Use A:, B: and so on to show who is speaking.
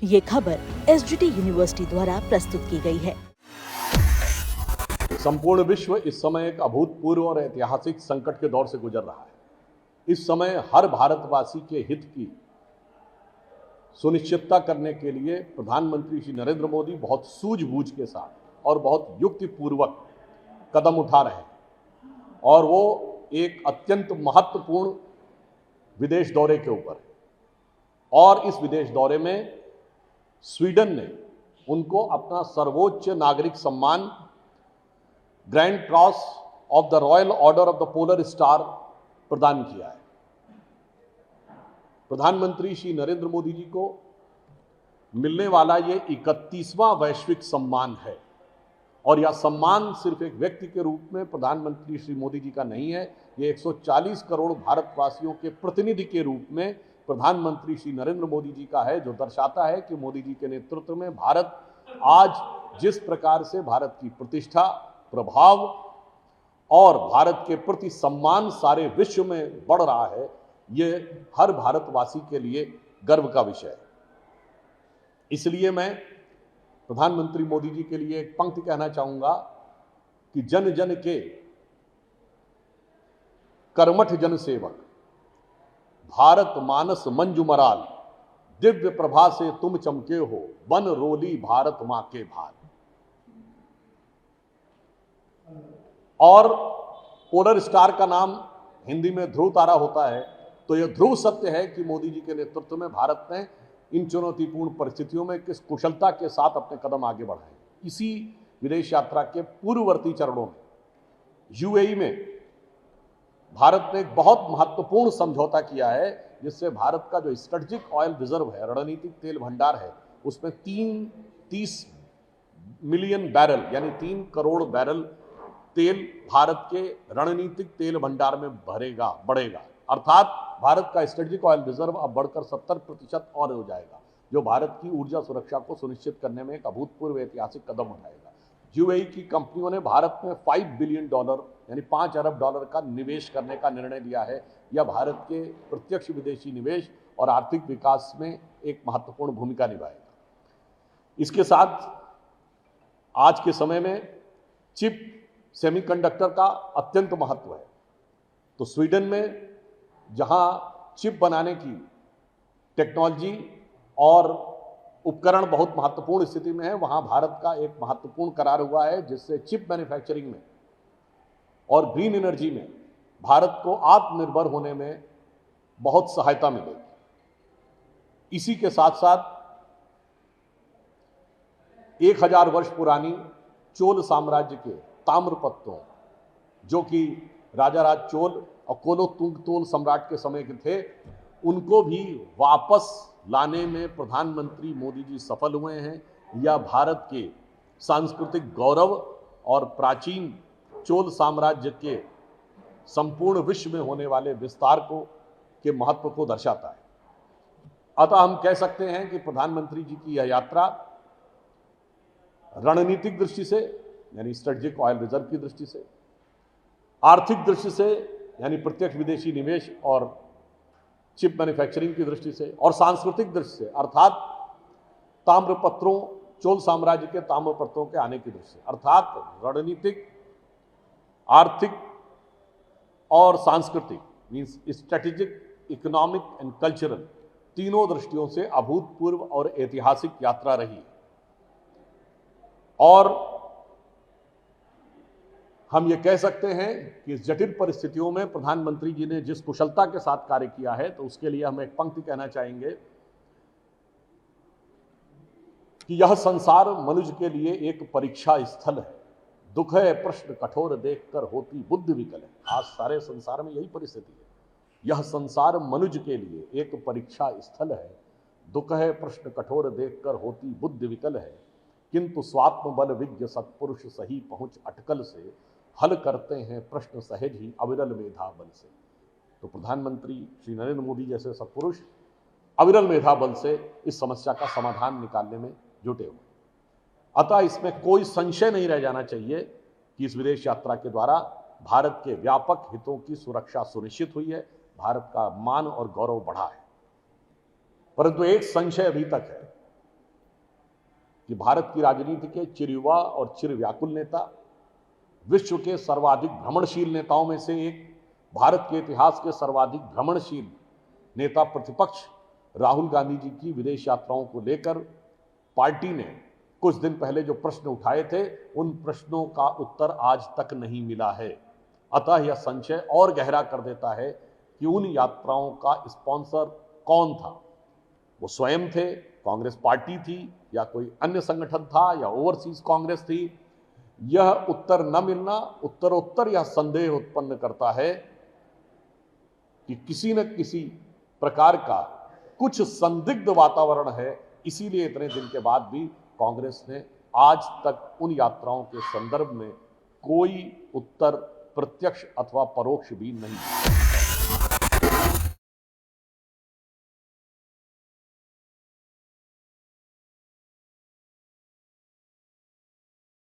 A: ये खबर SGT university द्वारा प्रस्तुत की गई है।
B: संपूर्ण विश्व इस समय एक अभूतपूर्व और ऐतिहासिक संकट के दौर से गुजर रहा है। इस समय हर भारतवासी के हित की सुनिश्चितता करने के लिए प्रधानमंत्री श्री नरेंद्र मोदी बहुत सूझबूझ के साथ और बहुत युक्तिपूर्वक कदम उठा रहे हैं और वो एक अत्यंत महत्वपूर्ण विदेश दौरे के ऊपर है। और इस विदेश दौरे में स्वीडन ने उनको अपना सर्वोच्च नागरिक सम्मान grand cross of the royal order of the polar star प्रदान किया है। प्रधानमंत्री श्री नरेंद्र मोदी जी को मिलने वाला ये 31वां वैश्विक सम्मान है और यह सम्मान सिर्फ एक व्यक्ति के रूप में प्रधानमंत्री श्री मोदी जी का नहीं है, ये 140 करोड़ भारतवासियों के प्रतिनिधि के रूप में प्रधानमंत्री श्री नरेंद्र मोदी जी का है, जो दर्शाता है कि मोदी जी के नेतृत्व में भारत आज जिस प्रकार से भारत की प्रतिष्ठा, प्रभाव और भारत के प्रति सम्मान सारे विश्व में बढ़ रहा है, ये हर भारतवासी के लिए गर्व का विषय है। इसलिए मैं प्रधानमंत्री मोदी जी के लिए एक पंक्ति कहना चाहूंगा कि जन जन के कर्मठ जन सेवक, भारत मानस मंजू मराल, दिव्य प्रभा से तुम चमके हो, बन रोली भारत मां के भाल। और पोलर स्टार का नाम हिंदी में ध्रुव तारा होता है, तो यह ध्रुव सत्य है कि मोदी जी के नेतृत्व में भारत ने इन चुनौतीपूर्ण परिस्थितियों में किस कुशलता के साथ अपने कदम आगे बढ़ाए। इसी विदेश यात्रा के पूर्ववर्ती चरणों में यूएई में भारत ने एक बहुत महत्वपूर्ण समझौता किया है, जिससे भारत का जो स्ट्रेटेजिक ऑयल रिजर्व है, रणनीतिक तेल भंडार है, उसमें 30 मिलियन बैरल यानी 3 करोड़ बैरल तेल भारत के रणनीतिक तेल भंडार में बढ़ेगा। अर्थात भारत का स्ट्रेटेजिक ऑयल रिजर्व अब बढ़कर 70% और हो जाएगा, जो भारत की ऊर्जा सुरक्षा को सुनिश्चित करने में एक अभूतपूर्व ऐतिहासिक कदम उठाएगा। यूएई की कंपनियों ने भारत में $5 बिलियन यानी $5 अरब का निवेश करने का निर्णय लिया है। यह भारत के प्रत्यक्ष विदेशी निवेश और आर्थिक विकास में एक महत्वपूर्ण भूमिका निभाएगा। इसके साथ आज के समय में चिप सेमीकंडक्टर का अत्यंत महत्व है। तो स्वीडन में जहां चिप बनाने की टेक्नोलॉजी और उपकरण बहुत महत्वपूर्ण स्थिति में है, वहां भारत का एक महत्वपूर्ण करार हुआ है, जिससे चिप मैन्युफैक्चरिंग में और ग्रीन एनर्जी में भारत को आत्मनिर्भर होने में बहुत सहायता मिलेगी। इसी के साथ साथ 1000 वर्ष पुरानी चोल साम्राज्य के ताम्रपत्रों, जो कि राजाराज चोल और कोलोतुंगतोल सम्राट के समय के थे, उनको भी वापस लाने में प्रधानमंत्री मोदी जी सफल हुए हैं। यह भारत के सांस्कृतिक गौरव और प्राचीन चोल साम्राज्य के संपूर्ण विश्व में होने वाले विस्तार के महत्व को दर्शाता है। अतः हम कह सकते हैं कि प्रधानमंत्री जी की यह यात्रा रणनीतिक दृष्टि से यानी स्ट्रेटेजिक ऑयल रिजर्व की दृष्टि से, आर्थिक दृष्टि से यानी प्रत्यक्ष विदेशी निवेश और चिप मैन्युफैक्चरिंग की दृष्टि से, और सांस्कृतिक दृष्टि से अर्थात ताम्रपत्रों, चोल साम्राज्य के ताम्रपत्रों के आने की दृष्टि से, अर्थात रणनीतिक, आर्थिक और सांस्कृतिक means strategic, economic and cultural, तीनों दृष्टियों से अभूतपूर्व और ऐतिहासिक यात्रा रही। और हम ये कह सकते हैं कि इस जटिल परिस्थितियों में प्रधानमंत्री जी ने जिस कुशलता के साथ कार्य किया है, तो उसके लिए हम एक पंक्ति कहना चाहेंगे कि यह संसार मनुष्य के लिए एक परीक्षा स्थल है, दुख है प्रश्न कठोर देखकर होती बुद्धि विकल है। आज सारे संसार में यही परिस्थिति है। यह संसार मनुष्य के लिए एक परीक्षा स्थल है, दुख है प्रश्न कठोर देखकर होती बुद्धि विकल है, किंतु स्वात्म बल विज्ञ सत्पुरुष सही पहुंच अटकल से, हल करते हैं प्रश्न सहज ही अविरल मेधा बल से। तो प्रधानमंत्री श्री नरेंद्र मोदी जैसे सत्पुरुष अविरल मेधा बल से इस समस्या का समाधान निकालने में जुटे हुए। अतः इसमें कोई संशय नहीं रह जाना चाहिए कि इस विदेश यात्रा के द्वारा भारत के व्यापक हितों की सुरक्षा सुनिश्चित हुई है, भारत का मान और गौरव बढ़ा है। परंतु एक संशय अभी तक है कि भारत की राजनीति के चिरयुवा और चिरव्याकुल नेता, विश्व के सर्वाधिक भ्रमणशील नेताओं में से एक, भारत के इतिहास के सर्वाधिक भ्रमणशील नेता प्रतिपक्ष राहुल गांधी जी की विदेश यात्राओं को लेकर पार्टी ने कुछ दिन पहले जो प्रश्न उठाए थे, उन प्रश्नों का उत्तर आज तक नहीं मिला है। अतः यह संशय और गहरा कर देता है कि उन यात्राओं का स्पॉन्सर कौन था। वो स्वयं थे, कांग्रेस पार्टी थी, या कोई अन्य संगठन था, या ओवरसीज कांग्रेस थी। यह उत्तर न मिलना उत्तरोत्तर यह संदेह उत्पन्न करता है कि किसी न किसी प्रकार का कुछ संदिग्ध वातावरण है। इसीलिए इतने दिन के बाद भी कांग्रेस ने आज तक उन यात्राओं के संदर्भ में कोई उत्तर प्रत्यक्ष अथवा परोक्ष भी नहीं दिया।